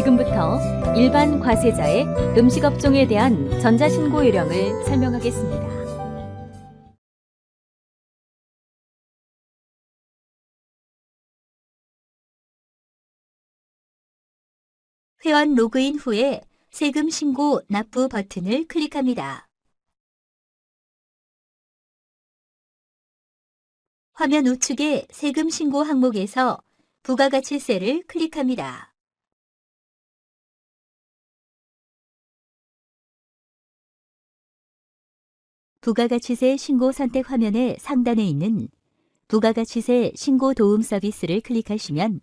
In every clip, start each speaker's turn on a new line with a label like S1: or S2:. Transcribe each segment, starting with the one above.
S1: 지금부터 일반 과세자의 음식업종에 대한 전자신고 요령을 설명하겠습니다.
S2: 회원 로그인 후에 세금 신고 납부 버튼을 클릭합니다. 화면 우측의 세금 신고 항목에서 부가가치세를 클릭합니다. 부가가치세 신고 선택 화면의 상단에 있는 부가가치세 신고 도움 서비스를 클릭하시면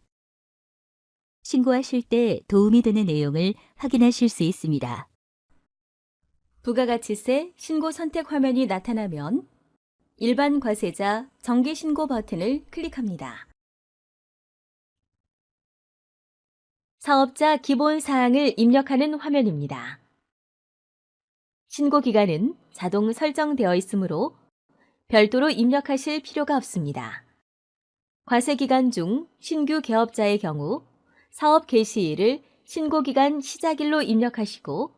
S2: 신고하실 때 도움이 되는 내용을 확인하실 수 있습니다.
S1: 부가가치세 신고 선택 화면이 나타나면 일반 과세자 정기 신고 버튼을 클릭합니다. 사업자 기본 사항을 입력하는 화면입니다. 신고 기간은 자동 설정되어 있으므로 별도로 입력하실 필요가 없습니다. 과세 기간 중 신규 개업자의 경우 사업 개시일을 신고기간 시작일로 입력하시고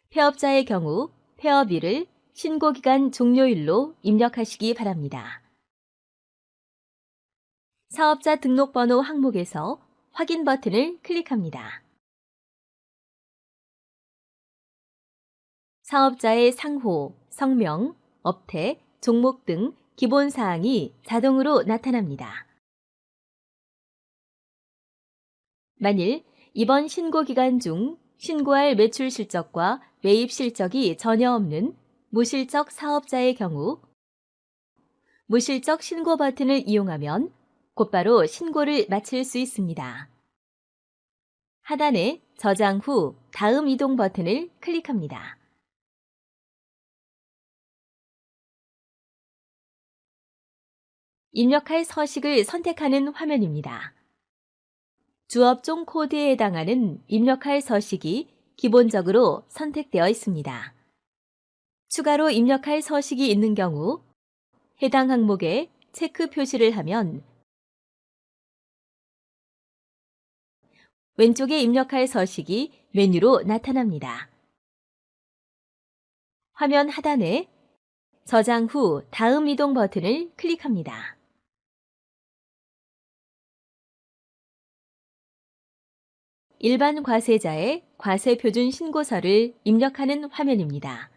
S1: 폐업자의 경우 폐업일을 신고기간 종료일로 입력하시기 바랍니다. 사업자 등록번호 항목에서 확인 버튼을 클릭합니다. 사업자의 상호, 성명, 업태, 종목 등 기본 사항이 자동으로 나타납니다. 만일 이번 신고 기간 중 신고할 매출 실적과 매입 실적이 전혀 없는 무실적 사업자의 경우 무실적 신고 버튼을 이용하면 곧바로 신고를 마칠 수 있습니다. 하단에 저장 후 다음 이동 버튼을 클릭합니다. 입력할 서식을 선택하는 화면입니다. 주업종 코드에 해당하는 입력할 서식이 기본적으로 선택되어 있습니다. 추가로 입력할 서식이 있는 경우 해당 항목에 체크 표시를 하면 왼쪽에 입력할 서식이 메뉴로 나타납니다. 화면 하단에 저장 후 다음 이동 버튼을 클릭합니다. 일반 과세자의 과세 표준 신고서를 입력하는 화면입니다.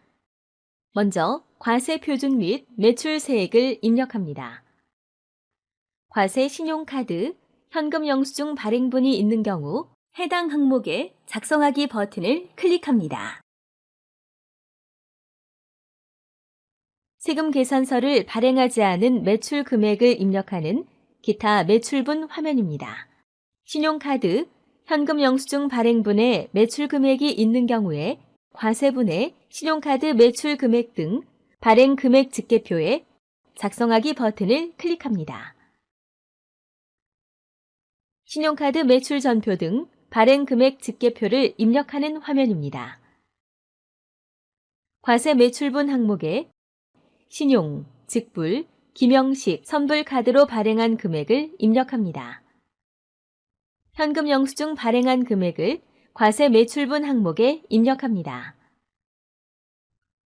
S1: 먼저 과세 표준 및 매출 세액을 입력합니다. 과세 신용카드, 현금 영수증 발행분이 있는 경우 해당 항목에 작성하기 버튼을 클릭합니다. 세금 계산서를 발행하지 않은 매출 금액을 입력하는 기타 매출분 화면입니다. 신용카드, 현금 영수증 발행분에 매출 금액이 있는 경우에 과세분에 신용카드 매출 금액 등 발행 금액 집계표에 작성하기 버튼을 클릭합니다. 신용카드 매출 전표 등 발행 금액 집계표를 입력하는 화면입니다. 과세 매출분 항목에 신용, 직불, 기명식, 선불카드로 발행한 금액을 입력합니다. 현금 영수증 발행한 금액을 과세 매출분 항목에 입력합니다.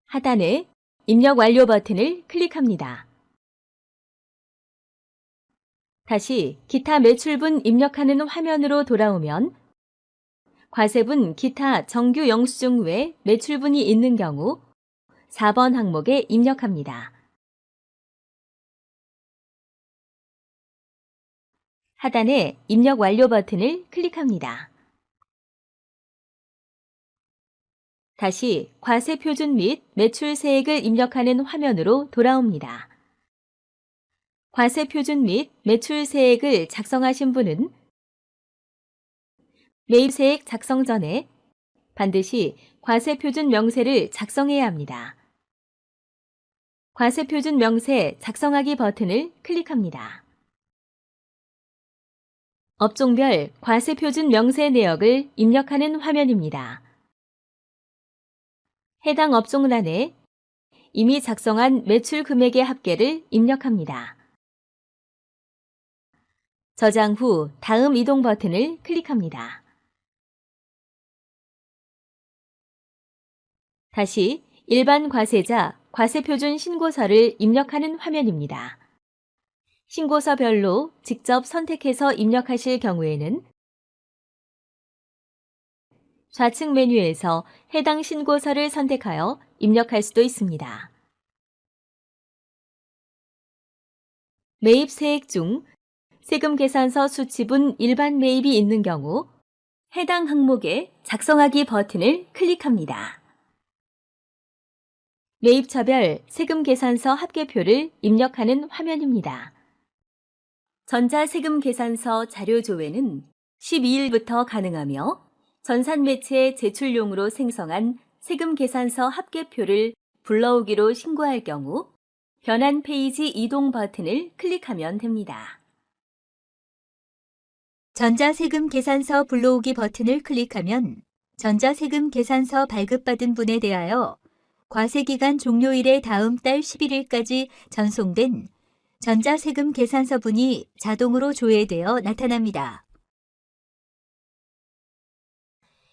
S1: 하단에 입력 완료 버튼을 클릭합니다. 다시 기타 매출분 입력하는 화면으로 돌아오면 과세분 기타 정규 영수증 외 매출분이 있는 경우 4번 항목에 입력합니다. 하단에 입력 완료 버튼을 클릭합니다. 다시 과세 표준 및 매출 세액을 입력하는 화면으로 돌아옵니다. 과세 표준 및 매출 세액을 작성하신 분은 매입 세액 작성 전에 반드시 과세 표준 명세를 작성해야 합니다. 과세 표준 명세 작성하기 버튼을 클릭합니다. 업종별 과세 표준 명세 내역을 입력하는 화면입니다. 해당 업종란에 이미 작성한 매출 금액의 합계를 입력합니다. 저장 후 다음 이동 버튼을 클릭합니다. 다시 일반 과세자 과세표준 신고서를 입력하는 화면입니다. 신고서별로 직접 선택해서 입력하실 경우에는 좌측 메뉴에서 해당 신고서를 선택하여 입력할 수도 있습니다. 매입 세액 중 세금 계산서 수치분 일반 매입이 있는 경우 해당 항목에 작성하기 버튼을 클릭합니다. 매입처별 세금 계산서 합계표를 입력하는 화면입니다. 전자세금 계산서 자료 조회는 12일부터 가능하며 전산매체 제출용으로 생성한 세금 계산서 합계표를 불러오기로 신고할 경우 변환 페이지 이동 버튼을 클릭하면 됩니다.
S2: 전자세금 계산서 불러오기 버튼을 클릭하면 전자세금 계산서 발급받은 분에 대하여 과세기간 종료일의 다음 달 11일까지 전송된 전자세금 계산서분이 자동으로 조회되어 나타납니다.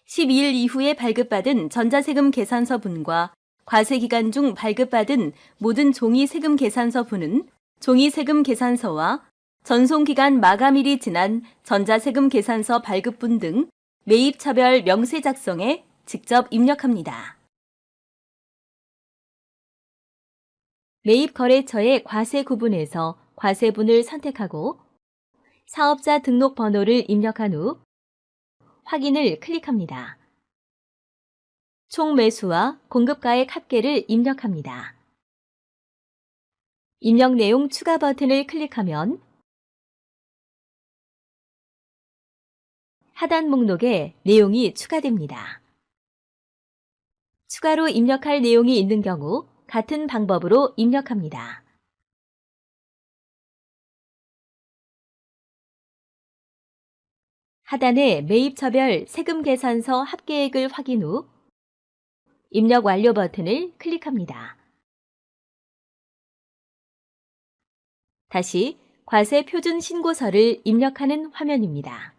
S1: 12일 이후에 발급받은 전자세금 계산서분과 과세기간 중 발급받은 모든 종이세금 계산서분은 종이세금 계산서와 전송기간 마감일이 지난 전자세금 계산서 발급분 등 매입처별 명세 작성에 직접 입력합니다. 매입거래처의 과세 구분에서 과세분을 선택하고 사업자 등록 번호를 입력한 후 확인을 클릭합니다. 총 매수와 공급가액 합계를 입력합니다. 입력 내용 추가 버튼을 클릭하면 하단 목록에 내용이 추가됩니다. 추가로 입력할 내용이 있는 경우 같은 방법으로 입력합니다. 하단의 매입처별 세금계산서 합계액을 확인 후 입력 완료 버튼을 클릭합니다. 다시 과세 표준 신고서를 입력하는 화면입니다.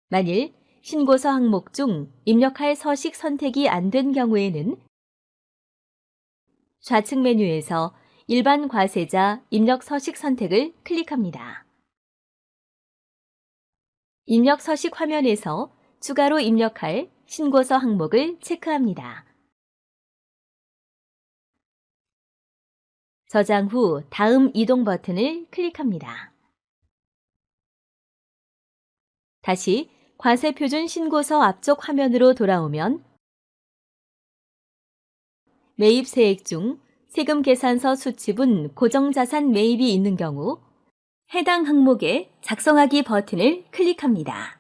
S1: 만일 신고서 항목 중 입력할 서식 선택이 안 된 경우에는 좌측 메뉴에서 일반 과세자 입력 서식 선택을 클릭합니다. 입력 서식 화면에서 추가로 입력할 신고서 항목을 체크합니다. 저장 후 다음 이동 버튼을 클릭합니다. 다시 과세표준 신고서 앞쪽 화면으로 돌아오면 매입 세액 중 세금 계산서 수치분 고정자산 매입이 있는 경우 해당 항목에 작성하기 버튼을 클릭합니다.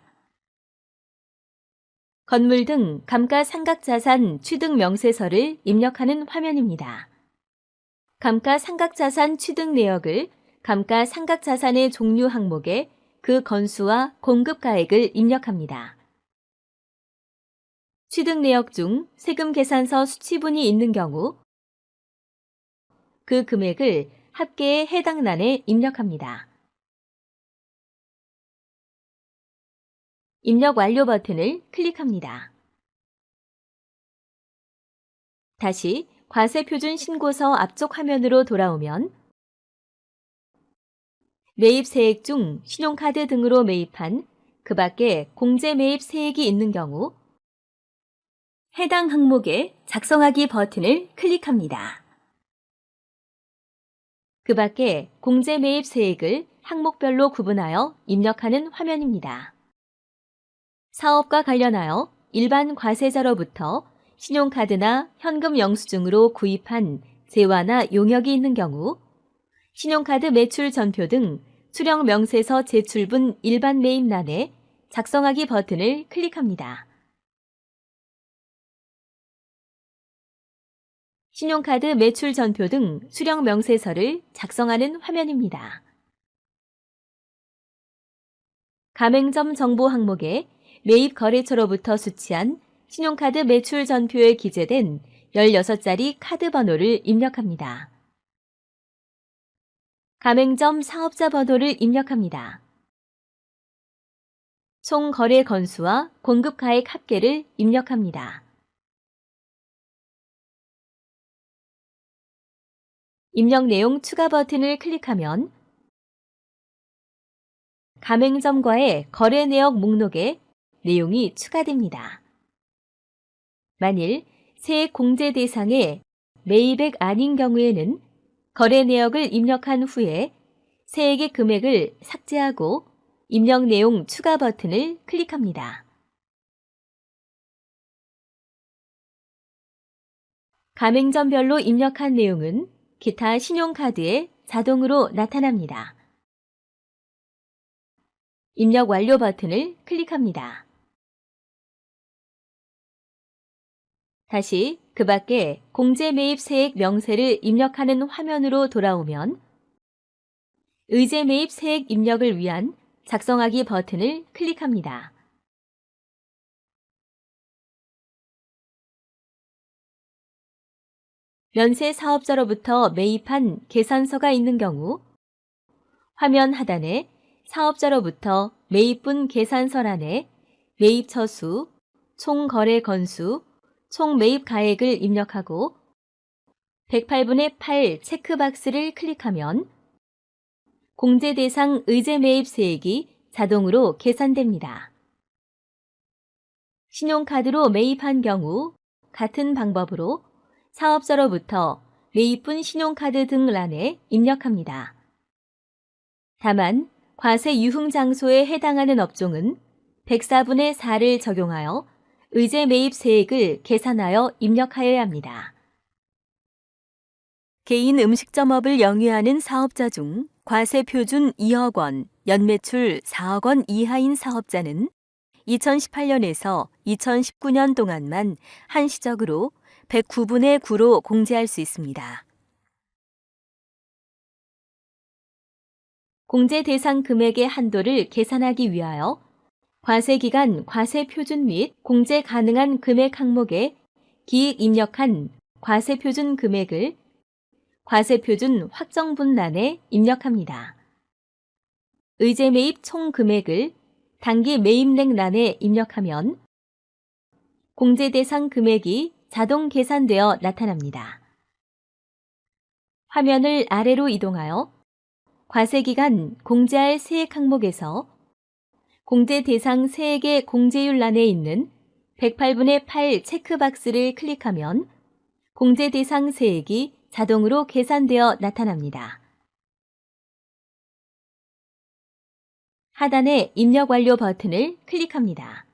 S1: 건물 등 감가상각자산 취득 명세서를 입력하는 화면입니다. 감가상각자산 취득 내역을 감가상각자산의 종류 항목에 그 건수와 공급가액을 입력합니다. 취득 내역 중 세금 계산서 수치분이 있는 경우 그 금액을 합계의 해당 란에 입력합니다. 입력 완료 버튼을 클릭합니다. 다시 과세표준 신고서 앞쪽 화면으로 돌아오면 매입 세액 중 신용카드 등으로 매입한 그 밖에 공제 매입 세액이 있는 경우 해당 항목에 작성하기 버튼을 클릭합니다. 그 밖에 공제 매입 세액을 항목별로 구분하여 입력하는 화면입니다. 사업과 관련하여 일반 과세자로부터 신용카드나 현금 영수증으로 구입한 재화나 용역이 있는 경우 신용카드 매출 전표 등 수령 명세서 제출분 일반 매입란에 작성하기 버튼을 클릭합니다. 신용카드 매출 전표 등 수령 명세서를 작성하는 화면입니다. 가맹점 정보 항목에 매입 거래처로부터 수취한 신용카드 매출 전표에 기재된 16자리 카드 번호를 입력합니다. 가맹점 사업자 번호를 입력합니다. 총 거래 건수와 공급가액 합계를 입력합니다. 입력 내용 추가 버튼을 클릭하면 가맹점과의 거래 내역 목록에 내용이 추가됩니다. 만일 세액 공제 대상에 매입액 아닌 경우에는 거래 내역을 입력한 후에 세액의 금액을 삭제하고 입력 내용 추가 버튼을 클릭합니다. 가맹점별로 입력한 내용은 기타 신용카드에 자동으로 나타납니다. 입력 완료 버튼을 클릭합니다. 다시 그 밖에 공제 매입 세액 명세를 입력하는 화면으로 돌아오면 의제 매입 세액 입력을 위한 작성하기 버튼을 클릭합니다. 면세 사업자로부터 매입한 계산서가 있는 경우 화면 하단에 사업자로부터 매입분 계산서란에 매입 처수, 총 거래 건수, 총 매입 가액을 입력하고 108분의 8 체크박스를 클릭하면 공제 대상 의제 매입 세액이 자동으로 계산됩니다. 신용카드로 매입한 경우 같은 방법으로 사업자로부터 매입분 신용카드 등 란에 입력합니다. 다만 과세 유흥 장소에 해당하는 업종은 104분의 4를 적용하여 의제 매입 세액을 계산하여 입력하여야 합니다. 개인 음식점업을 영위하는 사업자 중 과세 표준 2억 원, 연매출 4억 원 이하인 사업자는 2018년에서 2019년 동안만 한시적으로 109분의 9로 공제할 수 있습니다. 공제 대상 금액의 한도를 계산하기 위하여 과세기간 과세 표준 및 공제 가능한 금액 항목에 기획 입력한 과세 표준 금액을 과세 표준 확정분란에 입력합니다. 의제 매입 총 금액을 단기 매입액란에 입력하면 공제 대상 금액이 자동 계산되어 나타납니다. 화면을 아래로 이동하여 과세기간 공제할 세액 항목에서 공제 대상 세액의 공제율란에 있는 108분의 8 체크박스를 클릭하면 공제 대상 세액이 자동으로 계산되어 나타납니다. 하단의 입력 완료 버튼을 클릭합니다.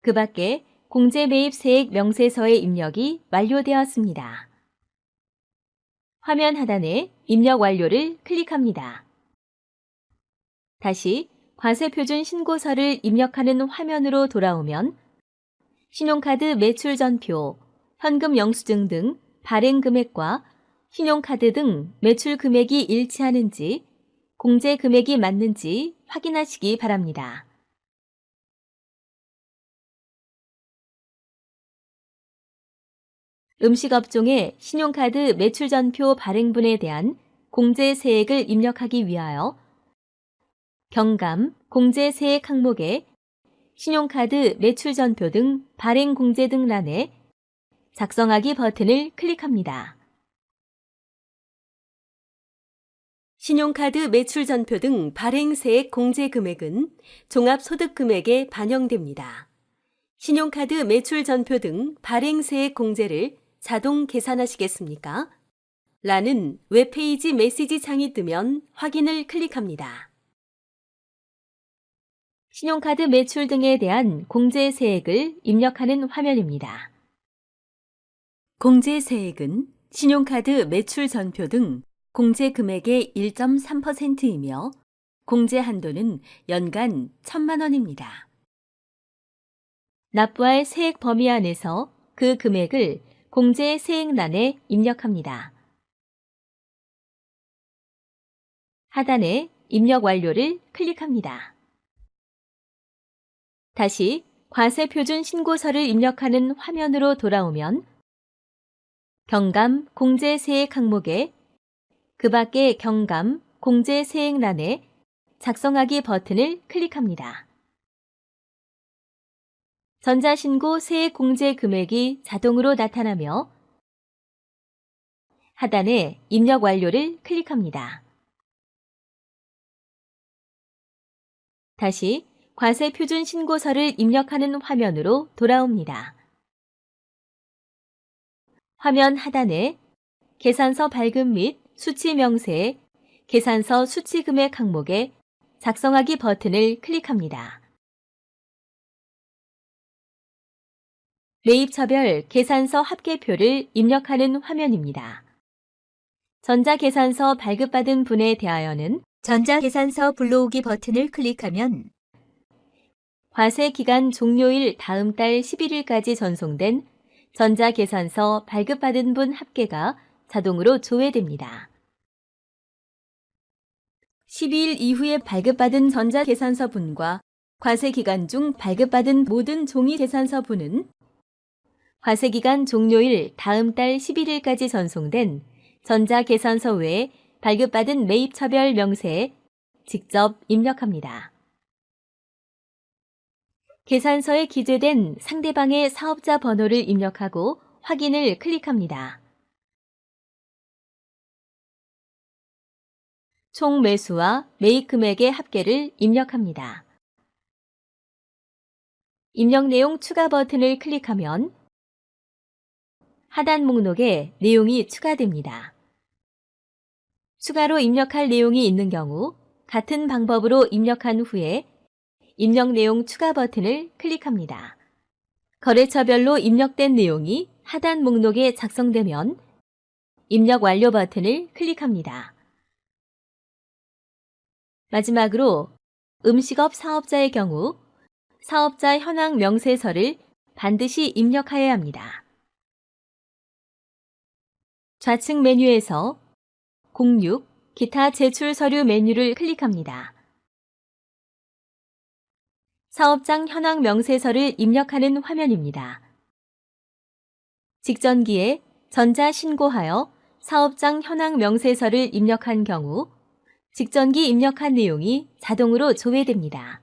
S1: 그 밖에 공제 매입 세액 명세서의 입력이 완료되었습니다. 화면 하단에 입력 완료를 클릭합니다. 다시 과세 표준 신고서를 입력하는 화면으로 돌아오면 신용카드 매출 전표, 현금 영수증 등 발행 금액과 신용카드 등 매출 금액이 일치하는지, 공제 금액이 맞는지 확인하시기 바랍니다. 음식업종의 신용카드 매출전표 발행분에 대한 공제 세액을 입력하기 위하여 경감, 공제 세액 항목에 신용카드 매출전표 등 발행 공제 등 란에 작성하기 버튼을 클릭합니다. 신용카드 매출전표 등 발행 세액 공제 금액은 종합소득금액에 반영됩니다. 신용카드 매출전표 등 발행 세액 공제를 자동 계산하시겠습니까? 라는 웹페이지 메시지 창이 뜨면 확인을 클릭합니다. 신용카드 매출 등에 대한 공제 세액을 입력하는 화면입니다. 공제 세액은 신용카드 매출 전표 등 공제 금액의 1.3%이며 공제 한도는 연간 1,000만 원입니다. 납부할 세액 범위 안에서 그 금액을 공제 세액란에 입력합니다. 하단에 입력 완료를 클릭합니다. 다시 과세 표준 신고서를 입력하는 화면으로 돌아오면 경감 공제 세액 항목에 그 밖의 경감 공제 세액란에 작성하기 버튼을 클릭합니다. 전자신고 세액 공제 금액이 자동으로 나타나며 하단에 입력 완료를 클릭합니다. 다시 과세 표준 신고서를 입력하는 화면으로 돌아옵니다. 화면 하단에 계산서 발급 및 수치 명세에 계산서 수치 금액 항목에 작성하기 버튼을 클릭합니다. 매입처별 계산서 합계표를 입력하는 화면입니다. 전자계산서 발급받은 분에 대하여는
S2: 전자계산서 불러오기 버튼을 클릭하면
S1: 과세기간 종료일 다음 달 11일까지 전송된 전자계산서 발급받은 분 합계가 자동으로 조회됩니다. 12일 이후에 발급받은 전자계산서 분과 과세기간 중 발급받은 모든 종이계산서 분은 과세기간 종료일 다음 달 11일까지 전송된 전자계산서 외에 발급받은 매입처별 명세에 직접 입력합니다. 계산서에 기재된 상대방의 사업자 번호를 입력하고 확인을 클릭합니다. 총 매수와 매입 금액의 합계를 입력합니다. 입력 내용 추가 버튼을 클릭하면 하단 목록에 내용이 추가됩니다. 추가로 입력할 내용이 있는 경우 같은 방법으로 입력한 후에 입력 내용 추가 버튼을 클릭합니다. 거래처별로 입력된 내용이 하단 목록에 작성되면 입력 완료 버튼을 클릭합니다. 마지막으로 음식업 사업자의 경우 사업자 현황 명세서를 반드시 입력하여야 합니다. 좌측 메뉴에서 06 기타 제출 서류 메뉴를 클릭합니다. 사업장 현황 명세서를 입력하는 화면입니다. 직전기에 전자신고하여 사업장 현황 명세서를 입력한 경우 직전기 입력한 내용이 자동으로 조회됩니다.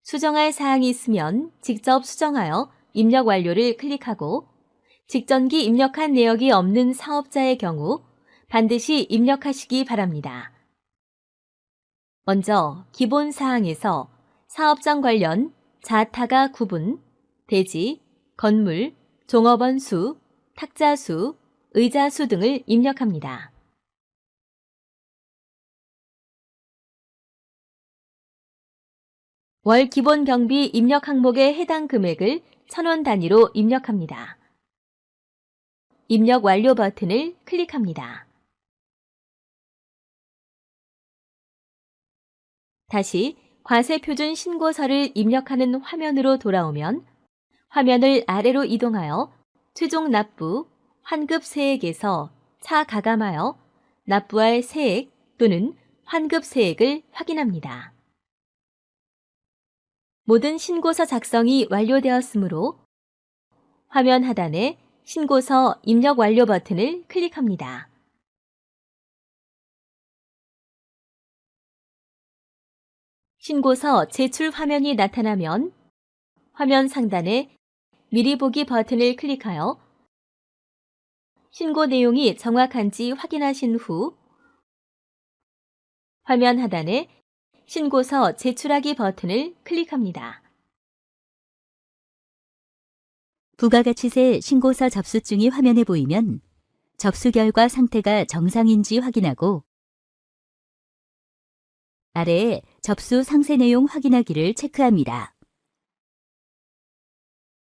S1: 수정할 사항이 있으면 직접 수정하여 입력 완료를 클릭하고 직전기 입력한 내역이 없는 사업자의 경우 반드시 입력하시기 바랍니다. 먼저 기본 사항에서 사업장 관련 자타가 구분, 대지, 건물, 종업원 수, 탁자 수, 의자 수 등을 입력합니다. 월 기본 경비 입력 항목의 해당 금액을 1,000원 단위로 입력합니다. 입력 완료 버튼을 클릭합니다. 다시 과세 표준 신고서를 입력하는 화면으로 돌아오면 화면을 아래로 이동하여 최종 납부, 환급 세액에서 차가감하여 납부할 세액 또는 환급 세액을 확인합니다. 모든 신고서 작성이 완료되었으므로 화면 하단에 신고서 입력 완료 버튼을 클릭합니다. 신고서 제출 화면이 나타나면 화면 상단에 미리 보기 버튼을 클릭하여 신고 내용이 정확한지 확인하신 후 화면 하단에 신고서 제출하기 버튼을 클릭합니다.
S2: 부가가치세 신고서 접수증이 화면에 보이면 접수 결과 상태가 정상인지 확인하고 아래에 접수 상세 내용 확인하기를 체크합니다.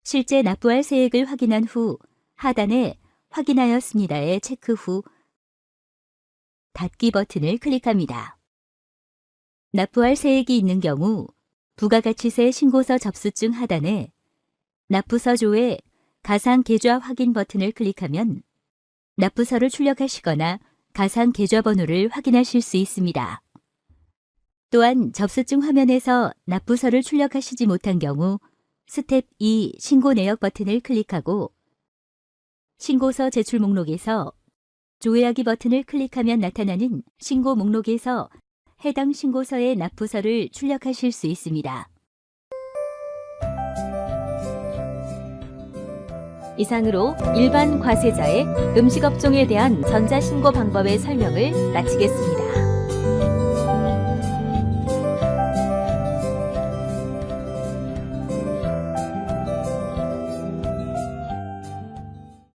S2: 실제 납부할 세액을 확인한 후 하단에 확인하였습니다에 체크 후 닫기 버튼을 클릭합니다. 납부할 세액이 있는 경우 부가가치세 신고서 접수증 하단에 납부서 조회 가상 계좌 확인 버튼을 클릭하면 납부서를 출력하시거나 가상 계좌 번호를 확인하실 수 있습니다. 또한 접수증 화면에서 납부서를 출력하시지 못한 경우 스텝 2 신고 내역 버튼을 클릭하고 신고서 제출 목록에서 조회하기 버튼을 클릭하면 나타나는 신고 목록에서 해당 신고서의 납부서를 출력하실 수 있습니다.
S1: 이상으로 일반 과세자의 음식업종에 대한 전자신고 방법의 설명을 마치겠습니다.